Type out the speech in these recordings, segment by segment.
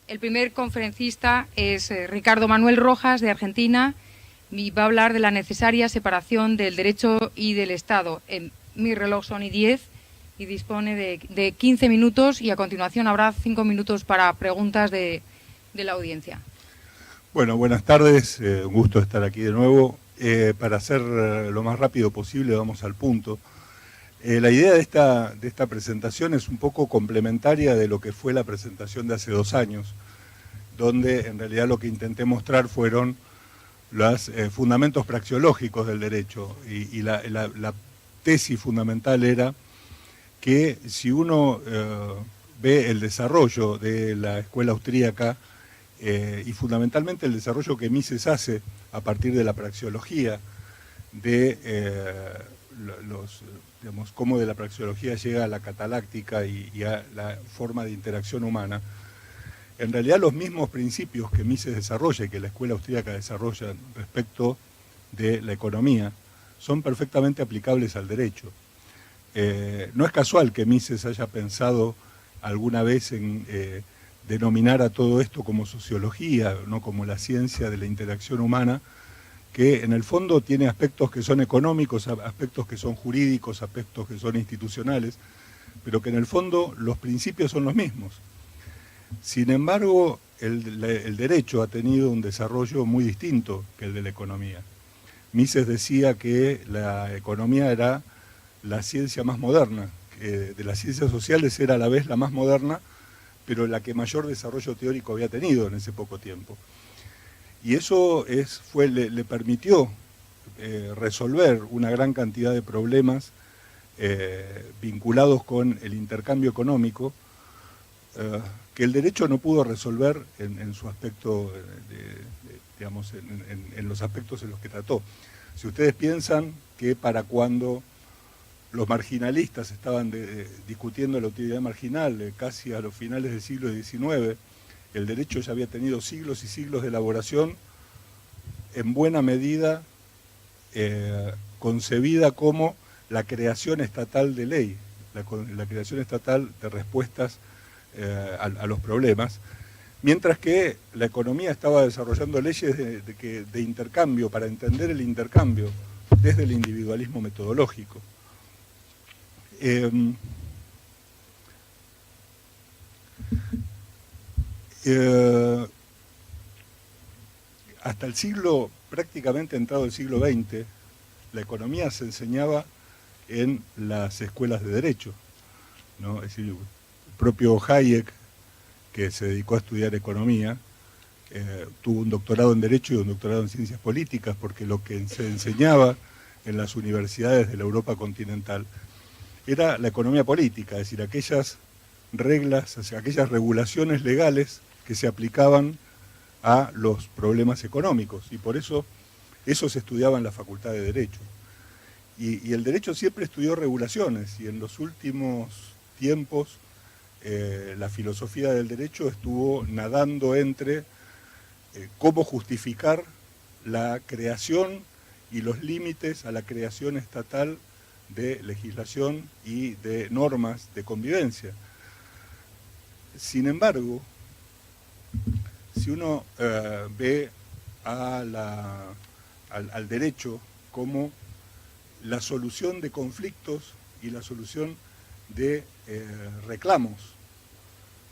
El primer conferencista es Ricardo Manuel Rojas, de Argentina, y va a hablar de la necesaria separación del derecho y del Estado. En mi reloj son y 10 y dispone de 15 minutos y a continuación habrá 5 minutos para preguntas de la audiencia. Bueno, buenas tardes, un gusto estar aquí de nuevo. Para hacer lo más rápido posible, vamos al punto. La idea de esta presentación es un poco complementaria de lo que fue la presentación de hace 2 años, donde en realidad lo que intenté mostrar fueron los fundamentos praxeológicos del derecho, y la tesis fundamental era que si uno ve el desarrollo de la escuela austríaca y fundamentalmente el desarrollo que Mises hace a partir de la praxeología, de digamos, cómo de la praxeología llega a la cataláctica y a la forma de interacción humana, en realidad los mismos principios que Mises desarrolla y que la escuela austríaca desarrolla respecto de la economía son perfectamente aplicables al derecho. No es casual que Mises haya pensado alguna vez en denominar a todo esto como sociología, no como la ciencia de la interacción humana, que en el fondo tiene aspectos que son económicos, aspectos que son jurídicos, aspectos que son institucionales, pero que en el fondo los principios son los mismos. Sin embargo, el derecho ha tenido un desarrollo muy distinto que el de la economía. Mises decía que la economía era la ciencia más moderna, que de las ciencias sociales era a la vez la más moderna, pero la que mayor desarrollo teórico había tenido en ese poco tiempo. Y eso le permitió resolver una gran cantidad de problemas vinculados con el intercambio económico, que el derecho no pudo resolver en su aspecto, digamos, en los aspectos en los que trató. Si ustedes piensan que para cuando los marginalistas estaban discutiendo la utilidad marginal, casi a los finales del siglo XIX, el derecho ya había tenido siglos y siglos de elaboración, en buena medida concebida como la creación estatal de ley, la creación estatal de respuestas a los problemas, mientras que la economía estaba desarrollando leyes de intercambio para entender el intercambio desde el individualismo metodológico. Hasta el siglo, prácticamente entrado el siglo XX, la economía se enseñaba en las escuelas de derecho, ¿no? Es decir, el propio Hayek, que se dedicó a estudiar economía, tuvo un doctorado en Derecho y un doctorado en Ciencias Políticas, porque lo que se enseñaba en las universidades de la Europa continental era la economía política, es decir, aquellas reglas, o sea, aquellas regulaciones legales que se aplicaban a los problemas económicos, y por eso se estudiaba en la Facultad de Derecho. Y el derecho siempre estudió regulaciones, y en los últimos tiempos la filosofía del derecho estuvo nadando entre cómo justificar la creación y los límites a la creación estatal de legislación y de normas de convivencia. Sin embargo, si uno ve al derecho como la solución de conflictos y la solución de reclamos,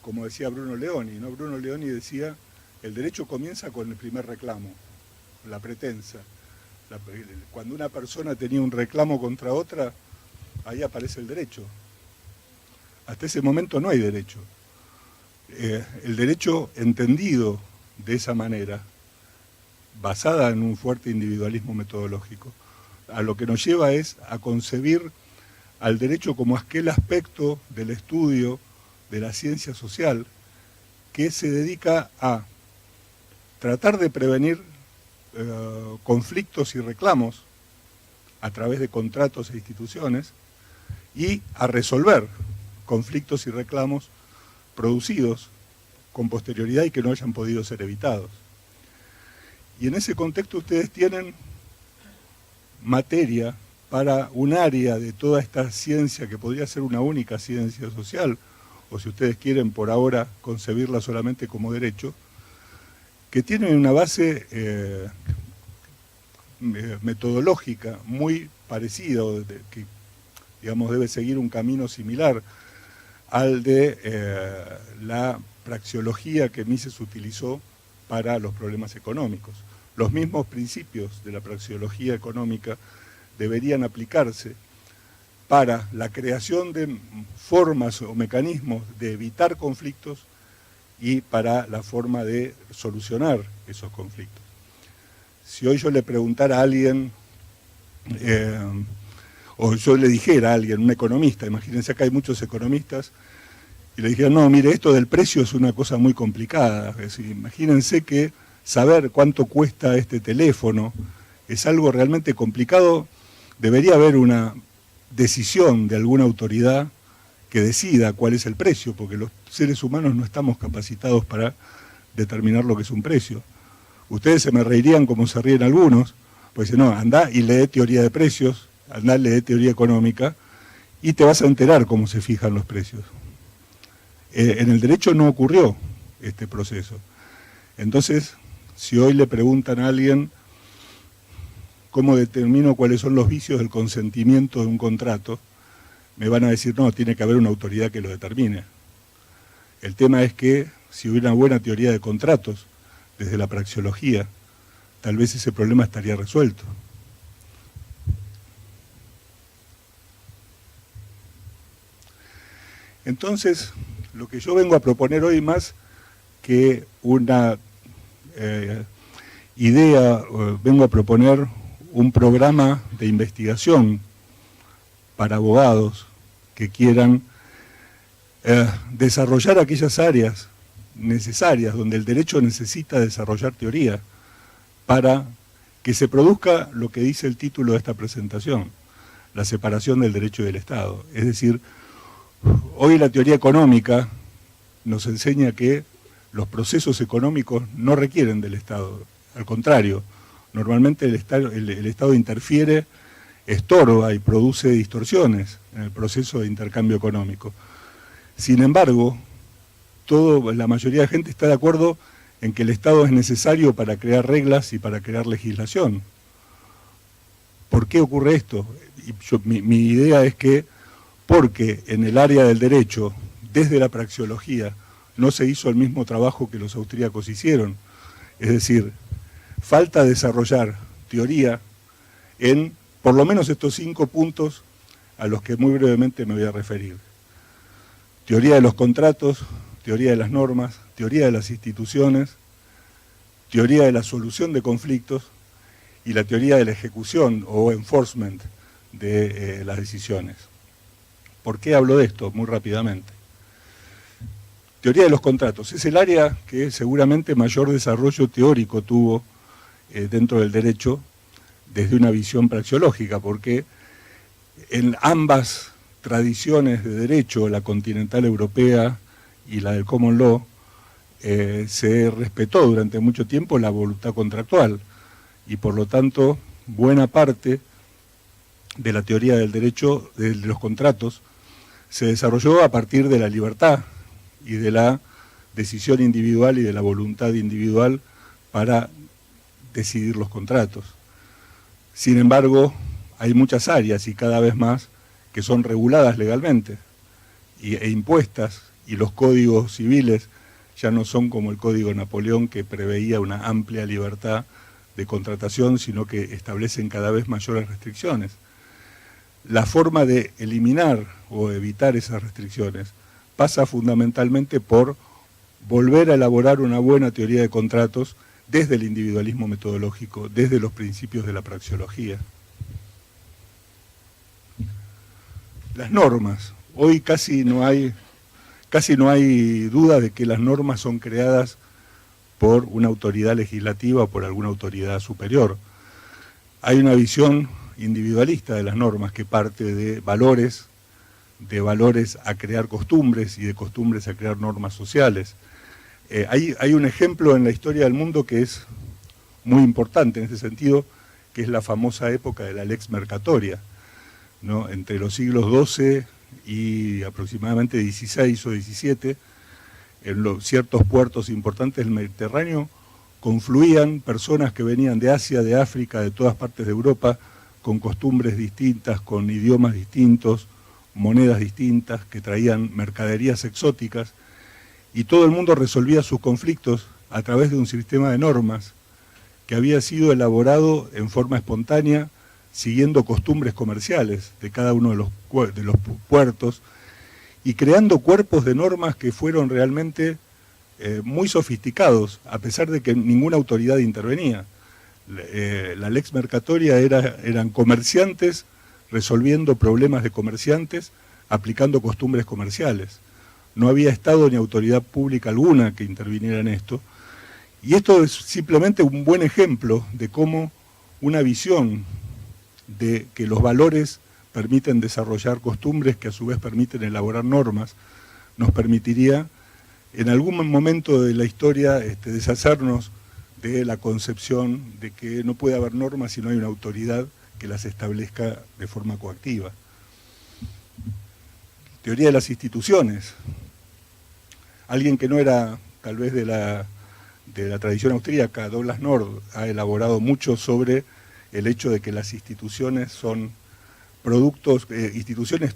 como decía Bruno Leoni, ¿no? Bruno Leoni decía, el derecho comienza con el primer reclamo, la pretensa. Cuando una persona tenía un reclamo contra otra, ahí aparece el derecho. Hasta ese momento no hay derecho. El derecho entendido de esa manera, basada en un fuerte individualismo metodológico, a lo que nos lleva es a concebir al derecho como aquel aspecto del estudio de la ciencia social que se dedica a tratar de prevenir conflictos y reclamos a través de contratos e instituciones y a resolver conflictos y reclamos producidos con posterioridad y que no hayan podido ser evitados. Y en ese contexto ustedes tienen materia para un área de toda esta ciencia que podría ser una única ciencia social o si ustedes quieren por ahora concebirla solamente como derecho, que tienen una base metodológica muy parecida, que digamos debe seguir un camino similar al de la praxeología que Mises utilizó para los problemas económicos. Los mismos principios de la praxeología económica deberían aplicarse para la creación de formas o mecanismos de evitar conflictos y para la forma de solucionar esos conflictos. Si hoy yo le preguntara a alguien, o yo le dijera a alguien, un economista, imagínense acá hay muchos economistas, y le dijera, no, mire, esto del precio es una cosa muy complicada. Es decir, imagínense que saber cuánto cuesta este teléfono es algo realmente complicado. Debería haber una decisión de alguna autoridad que decida cuál es el precio, porque los seres humanos no estamos capacitados para determinar lo que es un precio. Ustedes se me reirían como se ríen algunos, pues dicen, no, andá y lee teoría de precios, andá y lee teoría económica, y te vas a enterar cómo se fijan los precios. En el derecho no ocurrió este proceso. Entonces, si hoy le preguntan a alguien cómo determino cuáles son los vicios del consentimiento de un contrato, me van a decir, no, tiene que haber una autoridad que lo determine. El tema es que si hubiera una buena teoría de contratos desde la praxeología, tal vez ese problema estaría resuelto. Entonces, lo que yo vengo a proponer hoy, más que una idea, vengo a proponer un programa de investigación para abogados que quieran desarrollar aquellas áreas necesarias donde el derecho necesita desarrollar teoría para que se produzca lo que dice el título de esta presentación, la separación del derecho y del Estado. Es decir, hoy la teoría económica nos enseña que los procesos económicos no requieren del Estado, al contrario, normalmente el Estado interfiere, estorba y produce distorsiones en el proceso de intercambio económico. Sin embargo, la mayoría de gente está de acuerdo en que el Estado es necesario para crear reglas y para crear legislación. ¿Por qué ocurre esto? Mi idea es que porque en el área del derecho, desde la praxeología, no se hizo el mismo trabajo que los austríacos hicieron. Es decir, falta desarrollar teoría en por lo menos estos 5 puntos a los que muy brevemente me voy a referir. Teoría de los contratos, teoría de las normas, teoría de las instituciones, teoría de la solución de conflictos y la teoría de la ejecución o enforcement de las decisiones. ¿Por qué hablo de esto? Muy rápidamente. Teoría de los contratos. Es el área que seguramente mayor desarrollo teórico tuvo dentro del derecho desde una visión praxeológica, porque en ambas tradiciones de derecho, la continental europea y la del common law, se respetó durante mucho tiempo la voluntad contractual y por lo tanto buena parte de la teoría del derecho de los contratos se desarrolló a partir de la libertad y de la decisión individual y de la voluntad individual para decidir los contratos. Sin embargo, hay muchas áreas y cada vez más que son reguladas legalmente e impuestas, y los códigos civiles ya no son como el Código Napoleón, que preveía una amplia libertad de contratación, sino que establecen cada vez mayores restricciones. La forma de eliminar o evitar esas restricciones pasa fundamentalmente por volver a elaborar una buena teoría de contratos desde el individualismo metodológico, desde los principios de la praxeología. Las normas. Hoy casi no hay duda de que las normas son creadas por una autoridad legislativa o por alguna autoridad superior. Hay una visión individualista de las normas que parte de valores a crear costumbres y de costumbres a crear normas sociales. Hay un ejemplo en la historia del mundo que es muy importante en este sentido, que es la famosa época de la lex mercatoria, ¿no? Entre los siglos XII y aproximadamente 16 o 17, en ciertos puertos importantes del Mediterráneo, confluían personas que venían de Asia, de África, de todas partes de Europa, con costumbres distintas, con idiomas distintos, monedas distintas, que traían mercaderías exóticas, y todo el mundo resolvía sus conflictos a través de un sistema de normas que había sido elaborado en forma espontánea, siguiendo costumbres comerciales de cada uno de los puertos, y creando cuerpos de normas que fueron realmente muy sofisticados, a pesar de que ninguna autoridad intervenía. La lex mercatoria eran comerciantes resolviendo problemas de comerciantes, aplicando costumbres comerciales. No había Estado ni autoridad pública alguna que interviniera en esto. Y esto es simplemente un buen ejemplo de cómo una visión de que los valores permiten desarrollar costumbres que a su vez permiten elaborar normas, nos permitiría en algún momento de la historia deshacernos de la concepción de que no puede haber normas si no hay una autoridad que las establezca de forma coactiva. Teoría de las instituciones. Alguien que no era tal vez de la tradición austríaca, Douglas North, ha elaborado mucho sobre el hecho de que las instituciones son productos, instituciones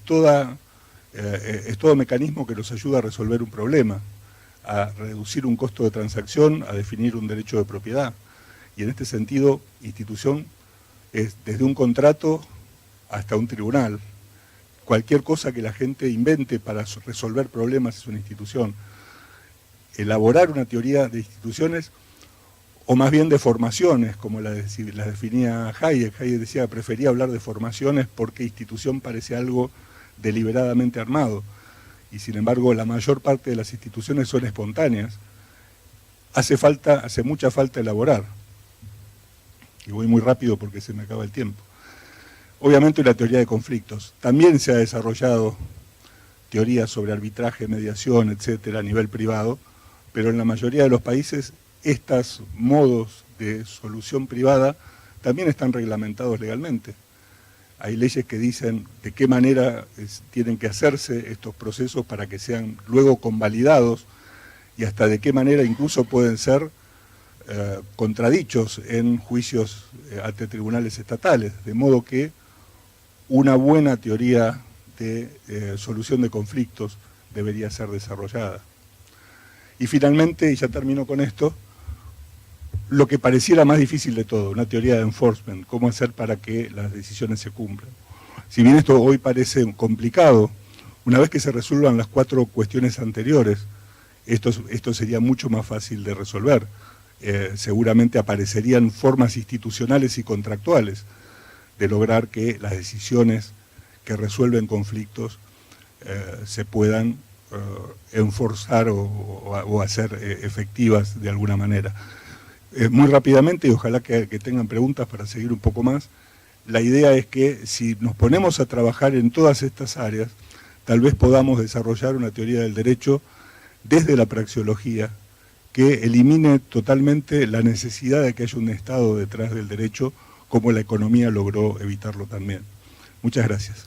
es todo mecanismo que nos ayuda a resolver un problema, a reducir un costo de transacción, a definir un derecho de propiedad. Y en este sentido, institución es desde un contrato hasta un tribunal. Cualquier cosa que la gente invente para resolver problemas es una institución. Elaborar una teoría de instituciones, o más bien de formaciones, como la definía Hayek. Hayek decía, prefería hablar de formaciones porque institución parece algo deliberadamente armado. Y sin embargo, la mayor parte de las instituciones son espontáneas. Hace mucha falta elaborar. Y voy muy rápido porque se me acaba el tiempo. Obviamente la teoría de conflictos. También se ha desarrollado teorías sobre arbitraje, mediación, etcétera, a nivel privado, pero en la mayoría de los países estos modos de solución privada también están reglamentados legalmente. Hay leyes que dicen de qué manera tienen que hacerse estos procesos para que sean luego convalidados y hasta de qué manera incluso pueden ser contradichos en juicios ante tribunales estatales, de modo que una buena teoría de solución de conflictos debería ser desarrollada. Y finalmente, y ya termino con esto, lo que pareciera más difícil de todo, una teoría de enforcement, cómo hacer para que las decisiones se cumplan. Si bien esto hoy parece complicado, una vez que se resuelvan las 4 cuestiones anteriores, esto sería mucho más fácil de resolver. Seguramente aparecerían formas institucionales y contractuales de lograr que las decisiones que resuelven conflictos se puedan enforzar o hacer efectivas de alguna manera. Muy rápidamente, y ojalá que tengan preguntas para seguir un poco más, la idea es que si nos ponemos a trabajar en todas estas áreas, tal vez podamos desarrollar una teoría del derecho desde la praxeología que elimine totalmente la necesidad de que haya un Estado detrás del derecho, como la economía logró evitarlo también. Muchas gracias.